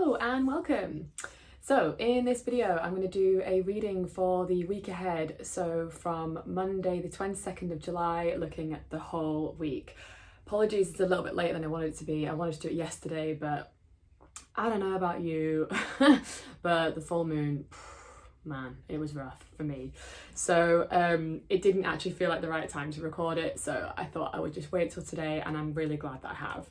Hello and welcome. So in this video I'm going to do a reading for the week ahead, so from Monday the 22nd of July looking at the whole week. Apologies, it's a little bit later than I wanted it to be. I wanted to do it yesterday, but I don't know about you, but the full moon, man, it was rough for me. So it didn't actually feel like the right time to record it, so I thought I would just wait till today, and I'm really glad that I have.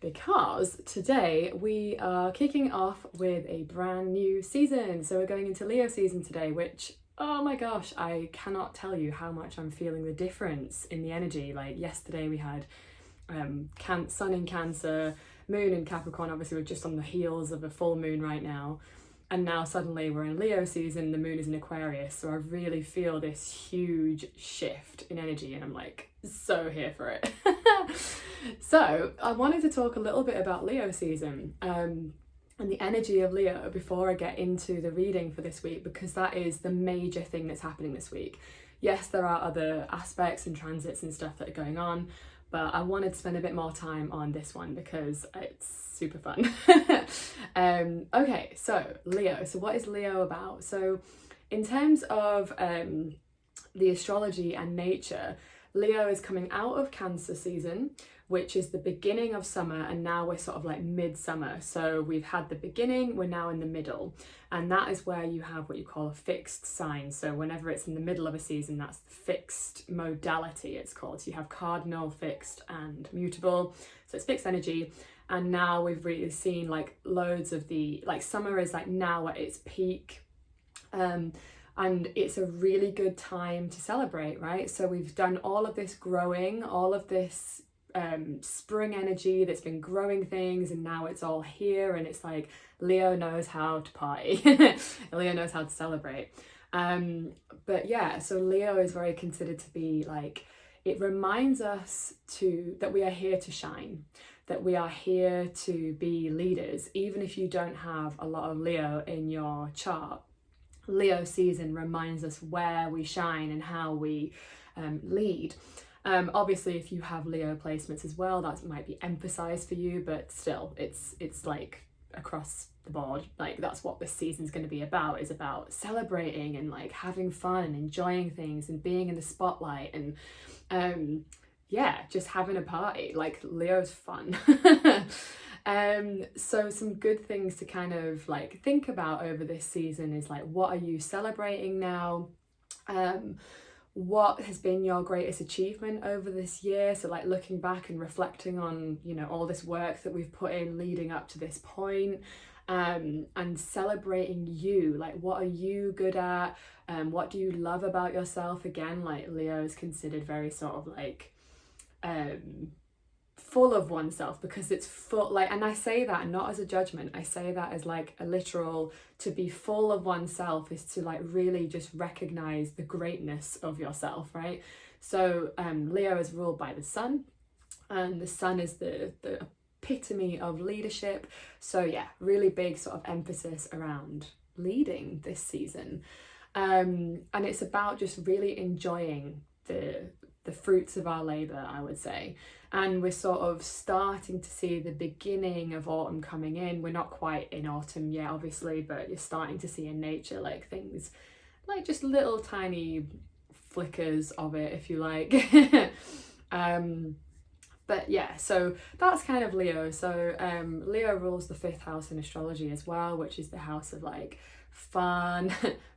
Because today we are kicking off with a brand new season. So we're going into Leo season today, which, oh my gosh, I cannot tell you how much I'm feeling the difference in the energy. Like yesterday we had Sun in Cancer, Moon in Capricorn. Obviously we're just on the heels of a full moon right now. And now suddenly we're in Leo season, the moon is in Aquarius. So I really feel this huge shift in energy and I'm like so here for it. So I wanted to talk a little bit about Leo season and the energy of Leo before I get into the reading for this week, because that is the major thing that's happening this week. Yes, there are other aspects and transits and stuff that are going on, but I wanted to spend a bit more time on this one because it's super fun. Okay, so Leo. So what is Leo about? So in terms of the astrology and nature, Leo is coming out of Cancer season, which is the beginning of summer, and now we're sort of like midsummer. So we've had the beginning, we're now in the middle, and that is where you have what you call a fixed sign. So whenever it's in the middle of a season, that's the fixed modality it's called. So you have cardinal, fixed and mutable, so it's fixed energy. And now we've really seen like loads of summer is like now at its peak, and it's a really good time to celebrate, right? So we've done all of this growing, all of this spring energy that's been growing things, and now it's all here, and it's like Leo knows how to party. Leo knows how to celebrate. But yeah, so Leo is very considered to be like, it reminds us that we are here to shine, that we are here to be leaders. Even if you don't have a lot of Leo in your chart, Leo season reminds us where we shine and how we lead. Obviously if you have Leo placements as well, that might be emphasized for you, but still it's like across the board, like that's what this season's going to be about, is about celebrating and like having fun and enjoying things and being in the spotlight and yeah, just having a party. Like Leo's fun. So some good things to kind of like think about over this season is like, what are you celebrating now? What has been your greatest achievement over this year? So like looking back and reflecting on, you know, all this work that we've put in leading up to this point, and celebrating you, like what are you good at? What do you love about yourself? Again, like Leo is considered very sort of like full of oneself, because it's full, like, and I say that not as a judgment, I say that as like a literal, to be full of oneself is to like really just recognize the greatness of yourself, right? So Leo is ruled by the sun, and the sun is the epitome of leadership. So yeah, really big sort of emphasis around leading this season, and it's about just really enjoying the fruits of our labor, I would say. And we're sort of starting to see the beginning of autumn coming in. We're not quite in autumn yet, obviously, but you're starting to see in nature like things, like just little tiny flickers of it, if you like. But yeah, so that's kind of Leo. So Leo rules the 5th house in astrology as well, which is the house of like fun,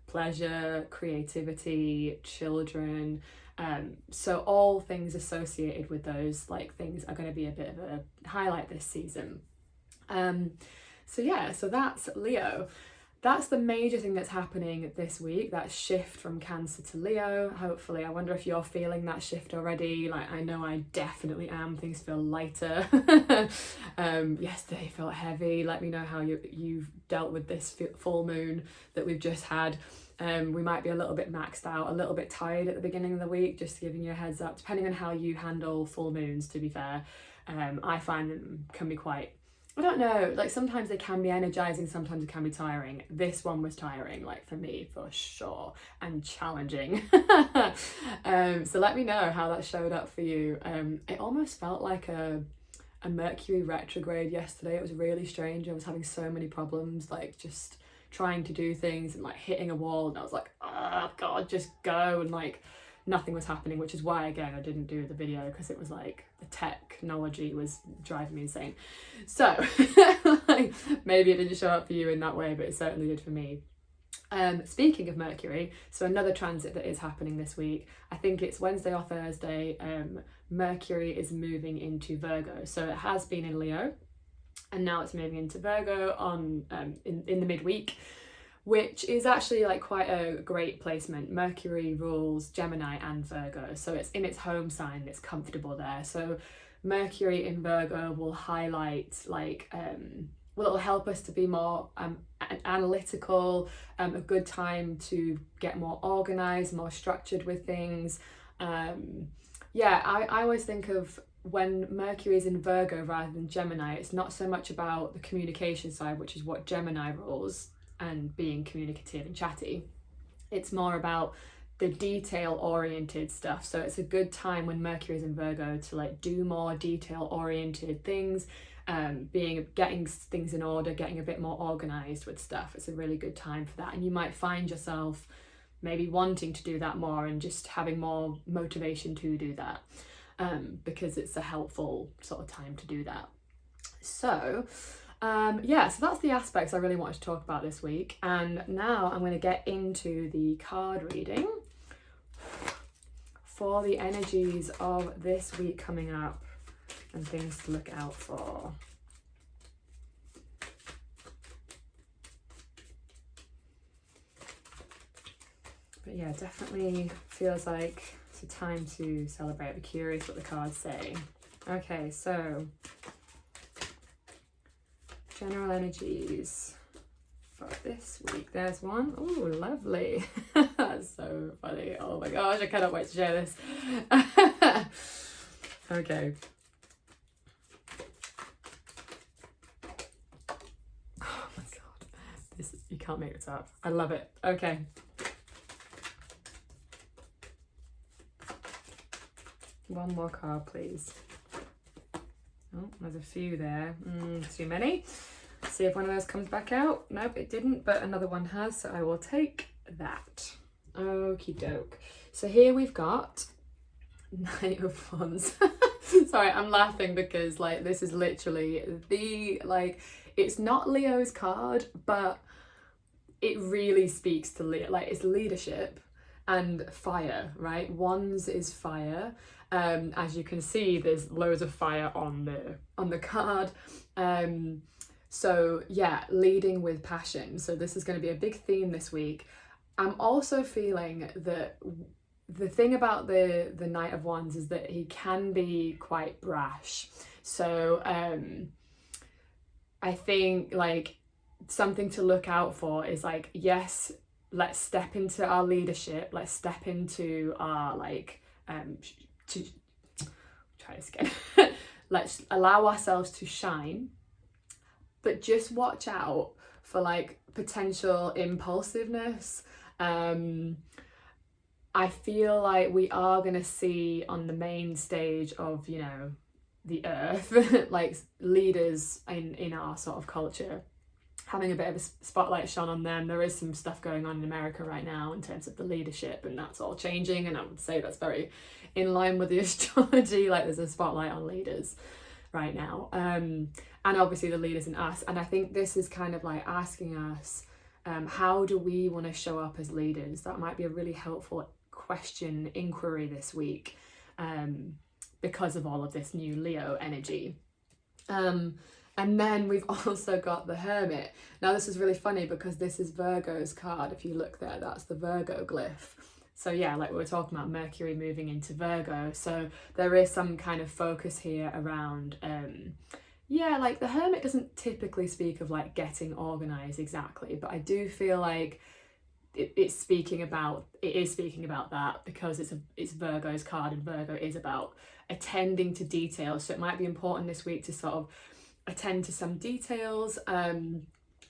pleasure, creativity, children. So all things associated with those like things are going to be a bit of a highlight this season. So yeah, so that's Leo. That's the major thing that's happening this week, that shift from Cancer to Leo. Hopefully, I wonder if you're feeling that shift already. Like, I know I definitely am. Things feel lighter. Yesterday felt heavy. Let me know how you've dealt with this full moon that we've just had. We might be a little bit maxed out, a little bit tired at the beginning of the week, just giving you a heads up, depending on how you handle full moons, to be fair. I find them can be quite, I don't know, like sometimes they can be energizing, sometimes it can be tiring. This one was tiring, like for me, for sure, and challenging. So let me know how that showed up for you. It almost felt like a a Mercury retrograde yesterday. It was really strange. I was having so many problems, like just trying to do things and like hitting a wall, and I was like, oh god, just go, and like nothing was happening, which is why again I didn't do the video, because it was like the technology was driving me insane. So like, maybe it didn't show up for you in that way, but it certainly did for me. Speaking of Mercury, so another transit that is happening this week, I think it's Wednesday or Thursday, Mercury is moving into Virgo. So it has been in Leo and now it's moving into Virgo on in the midweek, which is actually like quite a great placement. Mercury rules Gemini and Virgo, so it's in its home sign, it's comfortable there. So Mercury in Virgo will highlight like well, it'll help us to be more analytical, a good time to get more organized, more structured with things. Yeah, I always think of when Mercury is in Virgo rather than Gemini, it's not so much about the communication side, which is what Gemini rules, and being communicative and chatty. It's more about the detail oriented stuff. So it's a good time when Mercury is in Virgo to like do more detail oriented things, getting things in order, getting a bit more organized with stuff. It's a really good time for that, and you might find yourself maybe wanting to do that more and just having more motivation to do that, because it's a helpful sort of time to do that. So yeah, so that's the aspects I really wanted to talk about this week, and now I'm going to get into the card reading for the energies of this week coming up and things to look out for. But yeah, definitely feels like it's a time to celebrate. Be curious what the cards say. Okay, so general energies for this week. There's one. Oh, lovely. That's so funny. Oh my gosh, I cannot wait to share this. Okay. Oh my god. This, you can't make this up. I love it. Okay. One more card, please. Oh, there's a few there. Too many. See if one of those comes back out. Nope, it didn't, but another one has, so I will take that. Okie doke. So here we've got Knight of Wands. Sorry, I'm laughing because like this is literally the, like, it's not Leo's card, but it really speaks to Leo. Like, it's leadership and fire, right? Wands is fire. As you can see, there's loads of fire on the card. So yeah, leading with passion. So this is going to be a big theme this week. I'm also feeling that the thing about the Knight of Wands is that he can be quite brash. So I think like something to look out for is like, yes, let's step into our leadership. Let's step into our like try this again. Let's allow ourselves to shine, but just watch out for like potential impulsiveness. I feel like we are going to see on the main stage of, you know, the earth, like leaders in our sort of culture having a bit of a spotlight shone on them. There is some stuff going on in America right now in terms of the leadership, and that's all changing, and I would say that's very in line with the astrology. Like there's a spotlight on leaders right now, and obviously the leaders in us, and I think this is kind of like asking us, how do we want to show up as leaders? That might be a really helpful question, inquiry this week, because of all of this new Leo energy. And then we've also got the Hermit. Now this is really funny because this is Virgo's card. If you look there, that's the Virgo glyph. So yeah, like we were talking about Mercury moving into Virgo. So there is some kind of focus here around, yeah, like the Hermit doesn't typically speak of like getting organized exactly, but I do feel like it is speaking about that because it's Virgo's card, and Virgo is about attending to details. So it might be important this week to sort of attend to some details,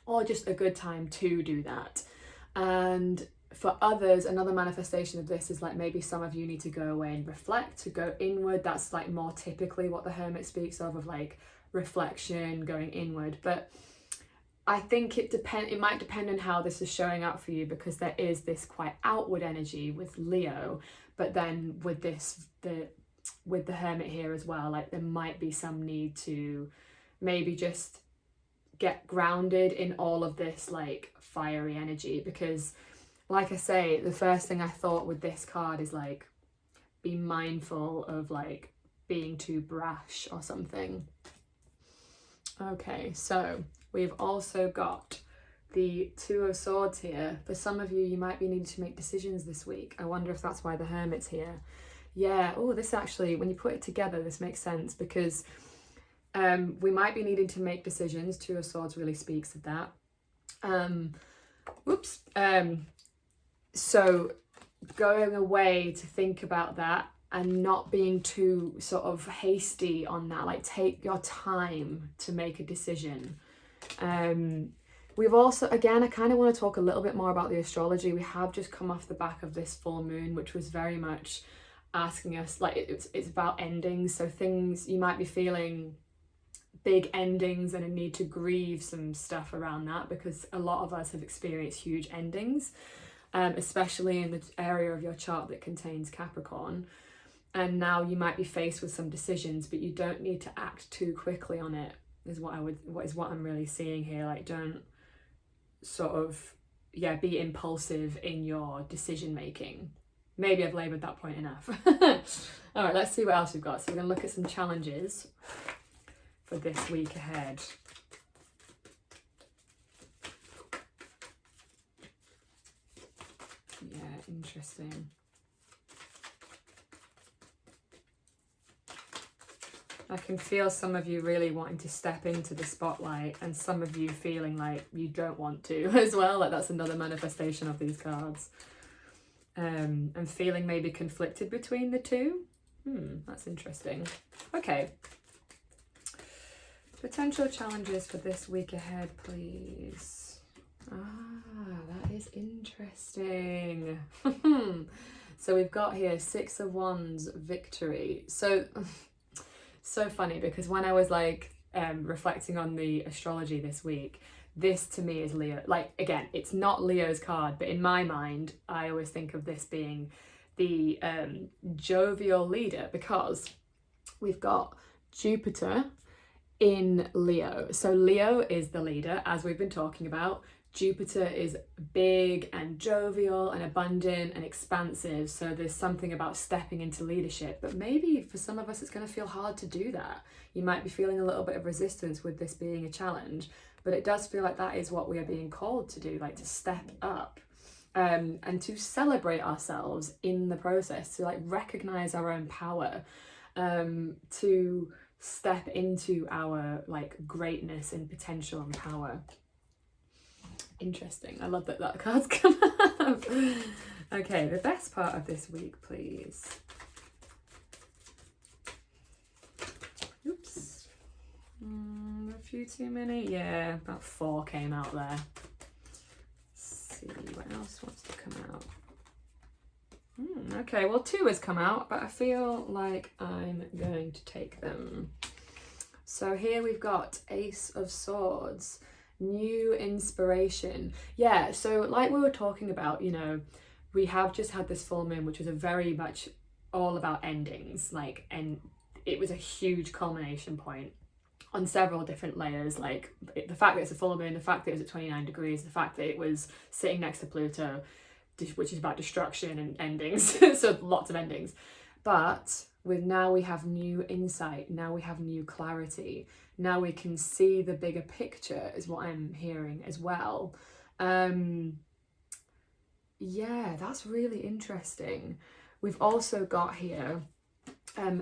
or just a good time to do that. And For others, another manifestation of this is like maybe some of you need to go away and reflect, to go inward. That's like more typically what the Hermit speaks of like reflection, going inward. But I think it might depend on how this is showing up for you, because there is this quite outward energy with Leo, but then with the Hermit here as well, like there might be some need to maybe just get grounded in all of this like fiery energy, because like I say, the first thing I thought with this card is like, be mindful of like being too brash or something. Okay, so we've also got the Two of Swords here. For some of you, you might be needing to make decisions this week. I wonder if that's why the Hermit's here. Yeah, oh, this actually, when you put it together, this makes sense, because we might be needing to make decisions. Two of Swords really speaks of that. So going away to think about that and not being too sort of hasty on that, like take your time to make a decision. We've also, again, I kind of want to talk a little bit more about the astrology. We have just come off the back of this full moon, which was very much asking us, like it's about endings. So things, you might be feeling big endings and a need to grieve some stuff around that, because a lot of us have experienced huge endings. Especially in the area of your chart that contains Capricorn. And now you might be faced with some decisions, but you don't need to act too quickly on it, is what I'm really seeing here. Like, don't sort of, be impulsive in your decision making. Maybe I've laboured that point enough. All right, let's see what else we've got. So we're going to look at some challenges for this week ahead. Yeah, interesting. I can feel some of you really wanting to step into the spotlight, and some of you feeling like you don't want to as well. Like that's another manifestation of these cards. And feeling maybe conflicted between the two. That's interesting. Okay. Potential challenges for this week ahead, please. That is interesting. So we've got here Six of Wands, victory. So funny, because when I was like reflecting on the astrology this week, this to me is Leo. Like, again, it's not Leo's card, but in my mind, I always think of this being the jovial leader, because we've got Jupiter in Leo. So Leo is the leader, as we've been talking about. Jupiter is big and jovial and abundant and expansive, so there's something about stepping into leadership. But maybe for some of us it's going to feel hard to do that. You might be feeling a little bit of resistance with this being a challenge, but it does feel like that is what we are being called to do, like to step up and to celebrate ourselves in the process, to like recognize our own power, to step into our like greatness and potential and power. Interesting. I love that card's come up. Okay, the best part of this week, please. Oops. A few too many. Yeah, about 4 came out there. Let's see what else wants to come out. Okay, well 2 has come out, but I feel like I'm going to take them. So here we've got Ace of Swords. New inspiration. Yeah, so like we were talking about, you know, we have just had this full moon, which was a very much all about endings, like, and it was a huge culmination point on several different layers, like the fact that it's a full moon, the fact that it was at 29 degrees, the fact that it was sitting next to Pluto, which is about destruction and endings. So lots of endings. But now we have new insight, now we have new clarity, now we can see the bigger picture, is what I'm hearing as well. Yeah, that's really interesting. We've also got here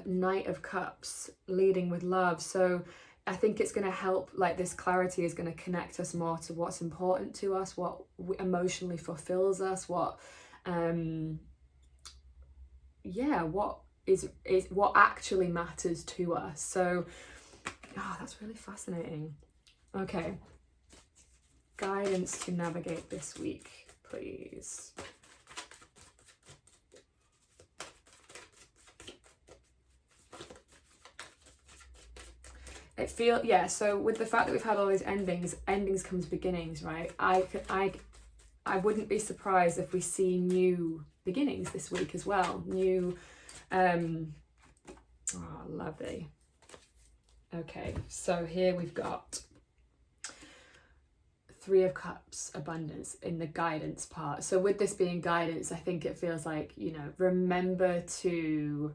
Knight of Cups, leading with love. So I think it's going to help, like this clarity is going to connect us more to what's important to us, what emotionally fulfills us, what what is what actually matters to us. So that's really fascinating. Okay, guidance to navigate this week, please. So with the fact that we've had all these endings comes beginnings, right? I wouldn't be surprised if we see new beginnings this week as well. New, lovely. Okay, so here we've got Three of Cups, abundance in the guidance part. So with this being guidance, I think it feels like, you know, remember to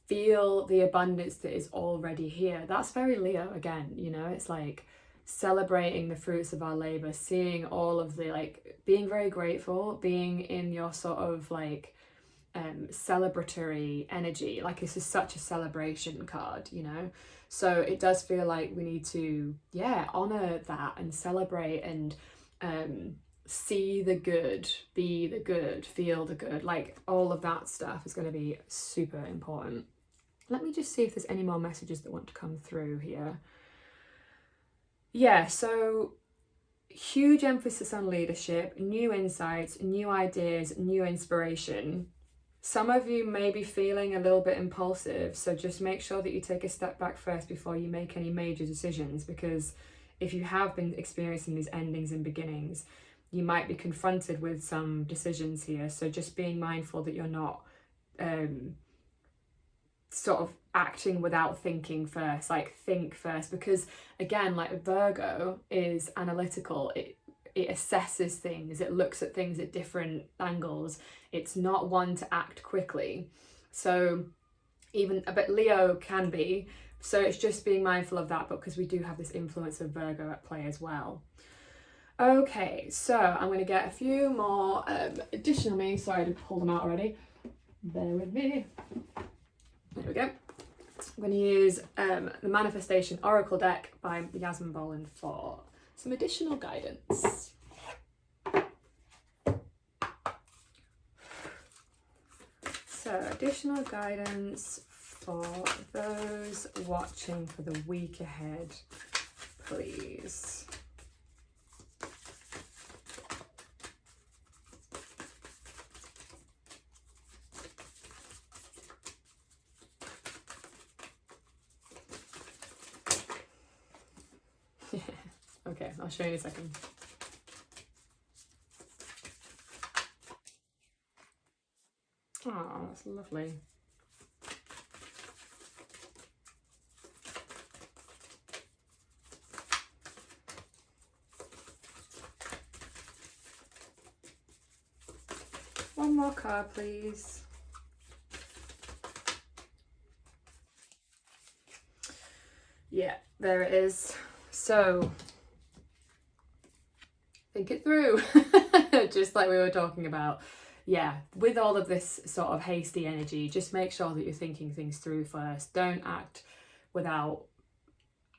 feel the abundance that is already here. That's very Leo again, you know, it's like celebrating the fruits of our labor, seeing all of the, like, being very grateful, being in your sort of like celebratory energy. Like, this is such a celebration card, you know, so it does feel like we need to honor that and celebrate and see the good, be the good, feel the good. Like, all of that stuff is going to be super important. Let me just see if there's any more messages that want to come through here. Yeah, so huge emphasis on leadership, new insights, new ideas, new inspiration. Some of you may be feeling a little bit impulsive, so just make sure that you take a step back first before you make any major decisions, because if you have been experiencing these endings and beginnings, you might be confronted with some decisions here. So just being mindful that you're not sort of acting without thinking first. Like, think first, because again, like, Virgo is analytical. It assesses things, it looks at things at different angles. It's not one to act quickly. So even a bit Leo can be. So it's just being mindful of that, because we do have this influence of Virgo at play as well. Okay, so I'm going to get a few more additional meanings. Sorry, I didn't pull them out already. Bear with me. There we go. I'm going to use the Manifestation Oracle deck by Yasmin Boland for some additional guidance. So, additional guidance for those watching for the week ahead, please. Okay, I'll show you in a second. Oh, that's lovely. One more card, please. Yeah, there it is. So, think it through, just like we were talking about. Yeah, with all of this sort of hasty energy, just make sure that you're thinking things through first. Don't act without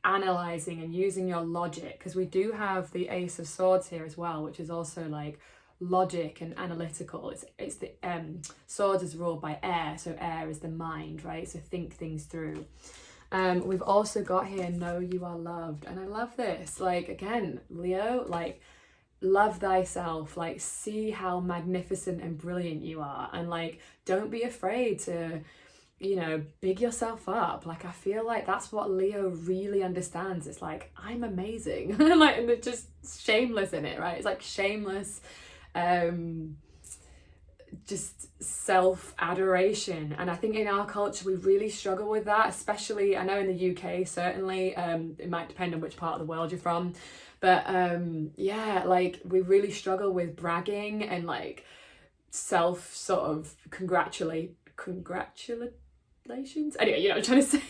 analysing and using your logic, because we do have the Ace of Swords here as well, which is also like logic and analytical. It's the Swords is ruled by air, so air is the mind, right? So think things through. We've also got here, know you are loved, and I love this. Like, again, Leo, like, love thyself, like, see how magnificent and brilliant you are, and like, don't be afraid to, you know, big yourself up. Like, I feel like that's what Leo really understands. It's like, I'm amazing. Like, and it's just shameless in it, right? It's like shameless just self-adoration. And I think in our culture we really struggle with that, especially, I know in the UK certainly, it might depend on which part of the world you're from, but yeah, like, we really struggle with bragging and like self sort of congratulations, anyway, you know what I'm trying to say.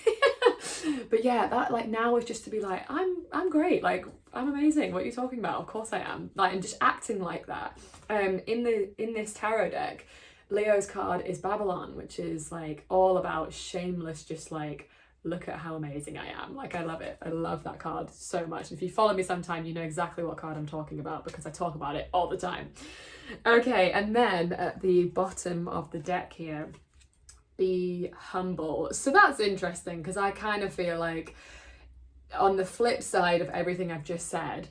But yeah, that, like, now is just to be like, I'm great, like, I'm amazing, what are you talking about, of course I am, like, and just acting like that. In this tarot deck, Leo's card is Babylon, which is like all about shameless, just like, look at how amazing I am. Like, I love it. I love that card so much. If you follow me sometime, you know exactly what card I'm talking about, because I talk about it all the time. Okay, and then at the bottom of the deck here, be humble. So that's interesting, because I kind of feel like on the flip side of everything I've just said,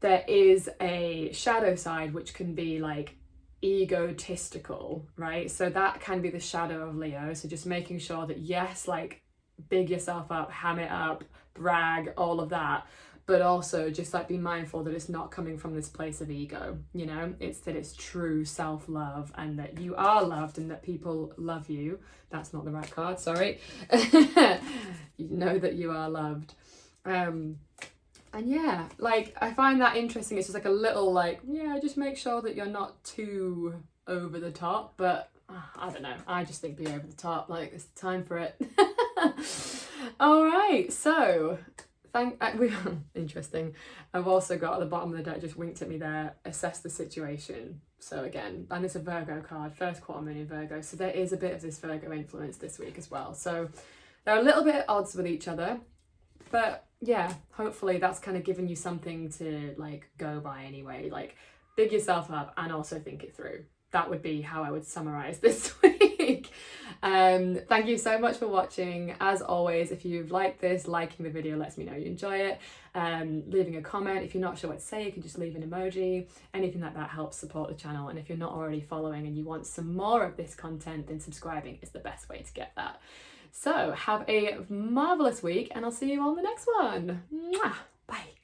there is a shadow side which can be like egotistical, right? So that can be the shadow of Leo. So just making sure that, yes, like, big yourself up, ham it up, brag, all of that. But also just like be mindful that it's not coming from this place of ego, you know, it's that it's true self-love and that you are loved and that people love you. That's not the right card, sorry. You know that you are loved. And yeah, like I find that interesting. It's just like a little like, yeah, just make sure that you're not too over the top, but I don't know, I just think be over the top, like it's time for it. All right, so interesting. I've also got at the bottom of the deck, just winked at me there, assess the situation. So again, and it's a Virgo card, first quarter moon in Virgo, so there is a bit of this Virgo influence this week as well. So they're a little bit at odds with each other, but yeah, hopefully that's kind of given you something to like go by anyway, like big yourself up and also think it through. That would be how I would summarize this week. Thank you so much for watching. As always, if you've liked this, liking the video lets me know you enjoy it. Leaving a comment. If you're not sure what to say, you can just leave an emoji. Anything like that helps support the channel. And if you're not already following and you want some more of this content, then subscribing is the best way to get that. So have a marvelous week and I'll see you on the next one. Mwah! Bye.